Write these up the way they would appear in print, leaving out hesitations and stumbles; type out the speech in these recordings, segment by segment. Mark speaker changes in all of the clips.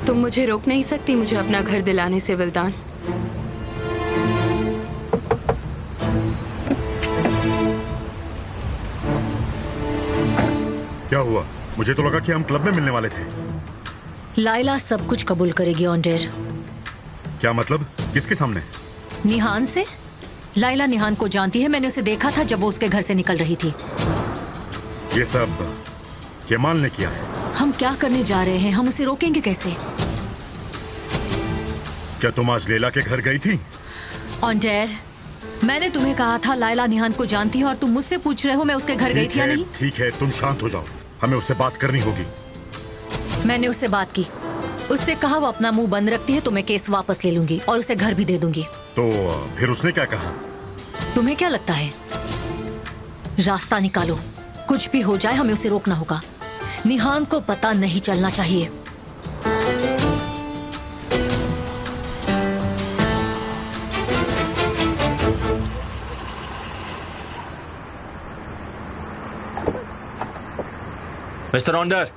Speaker 1: तुम मुझे रोक नहीं सकती मुझे अपना घर दिलाने से, विल्तान।
Speaker 2: क्या हुआ? मुझे तो लगा कि हम क्लब में मिलने वाले थे।
Speaker 3: लाइला सब कुछ कबूल करेगी ऑन्डेर।
Speaker 2: क्या मतलब? किसके सामने?
Speaker 3: निहान से। लाइला निहान को जानती है, मैंने उसे देखा था जब वो उसके घर से निकल रही थी।
Speaker 2: ये सब केमाल ने किया है।
Speaker 3: हम क्या करने जा रहे हैं? हम उसे रोकेंगे कैसे?
Speaker 2: क्या तुम आज लैला के घर गई थी?
Speaker 3: ऑन्डेर, मैंने तुम्हें कहा था लाइला निहान को जानती है और तुम मुझसे पूछ रहे हो मैं उसके घर गई थी या नहीं?
Speaker 2: ठीक है, तुम शांत हो जाओ। हमें उससे बात करनी होगी।
Speaker 3: मैंने उससे बात की, उससे कहा वो अपना मुंह बंद रखती है तो मैं केस वापस ले लूंगी और उसे घर भी दे दूंगी।
Speaker 2: तो फिर उसने क्या कहा?
Speaker 3: तुम्हें क्या लगता है? रास्ता निकालो, कुछ भी हो जाए हमें उसे रोकना होगा। निहान को पता नहीं चलना चाहिए।
Speaker 4: मिस्टर ऑन्डर,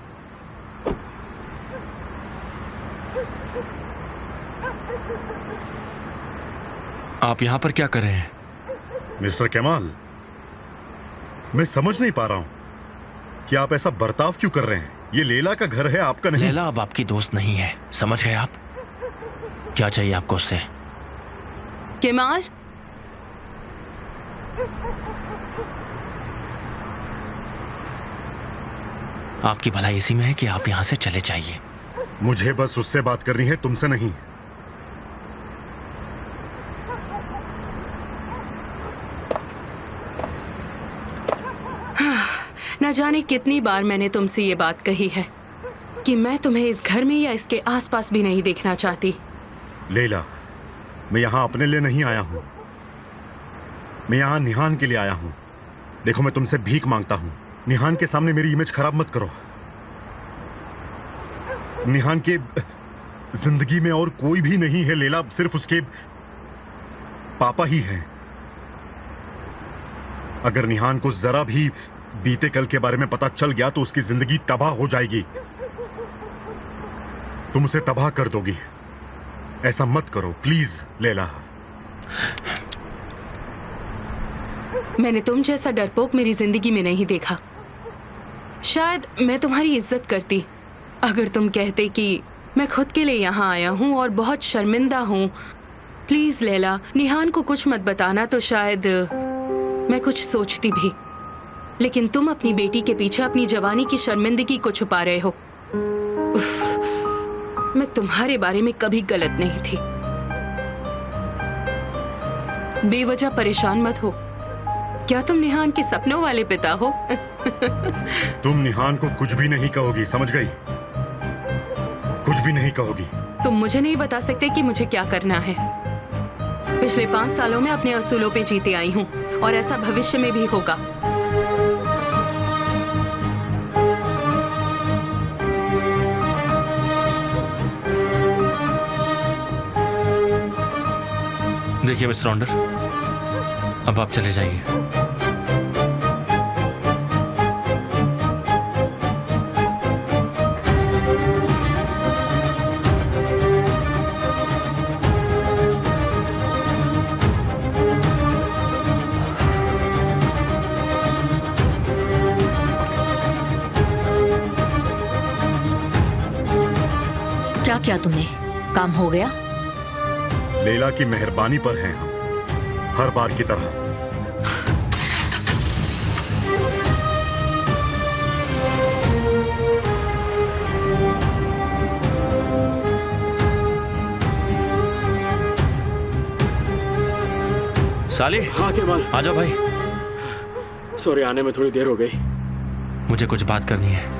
Speaker 4: आप यहां पर क्या कर रहे हैं?
Speaker 2: मिस्टर केमाल, मैं समझ नहीं पा रहा हूं कि आप ऐसा बर्ताव क्यों कर रहे हैं। ये लैला का घर है, आपका नहीं।
Speaker 4: लैला अब आपकी दोस्त नहीं है, समझ गए आप? क्या चाहिए आपको उससे?
Speaker 1: केमाल,
Speaker 4: आपकी भलाई इसी में है कि आप यहां से चले जाइए।
Speaker 2: मुझे बस उससे बात करनी है, तुमसे नहीं।
Speaker 1: न जाने कितनी बार मैंने तुमसे ये बात कही है कि मैं तुम्हें इस घर में या इसके आसपास भी नहीं देखना चाहती।
Speaker 2: लैला, मैं यहाँ अपने लिए नहीं आया हूँ, मैं यहाँ निहान के लिए आया हूँ। देखो, मैं तुमसे भीख मांगता हूँ, निहान के सामने मेरी इमेज खराब मत करो। निहान के जिंदगी में और कोई भी नहीं है लैला, सिर्फ उसके पापा ही हैं। अगर निहान को जरा भी बीते कल के बारे में पता चल गया तो उसकी जिंदगी तबाह हो जाएगी। तुम उसे तबाह कर दोगी। ऐसा मत करो प्लीज लैला।
Speaker 1: मैंने तुम जैसा डरपोक मेरी जिंदगी में नहीं देखा। शायद मैं तुम्हारी इज्जत करती अगर तुम कहते कि मैं खुद के लिए यहाँ आया हूँ और बहुत शर्मिंदा हूँ। प्लीज लैला, निहान को कुछ मत बताना, तो शायद मैं कुछ सोचती भी। लेकिन तुम अपनी बेटी के पीछे अपनी जवानी की शर्मिंदगी को छुपा रहे हो। मैं तुम्हारे बारे में कभी गलत नहीं थी। बेवजह परेशान मत हो। क्या तुम निहान के सपनों वाले पिता हो?
Speaker 2: तुम निहान को कुछ भी नहीं कहोगी, समझ गई? कुछ भी नहीं कहोगी।
Speaker 1: तुम मुझे नहीं बता सकते कि मुझे क्या करना है। पिछले 5 सालों में अपने असूलों पे जीते आई हूँ और ऐसा भविष्य में भी होगा।
Speaker 4: देखिए मिस्टर ऑन्डर, अब आप चले जाइए।
Speaker 3: क्या किया तुमने? काम हो गया?
Speaker 2: लैला की मेहरबानी पर हैं हम, हर बार की तरह।
Speaker 4: साली,
Speaker 5: हाँ केमाल।
Speaker 4: आ जाओ भाई।
Speaker 5: सॉरी, आने में थोड़ी देर हो गई।
Speaker 4: मुझे कुछ बात करनी है।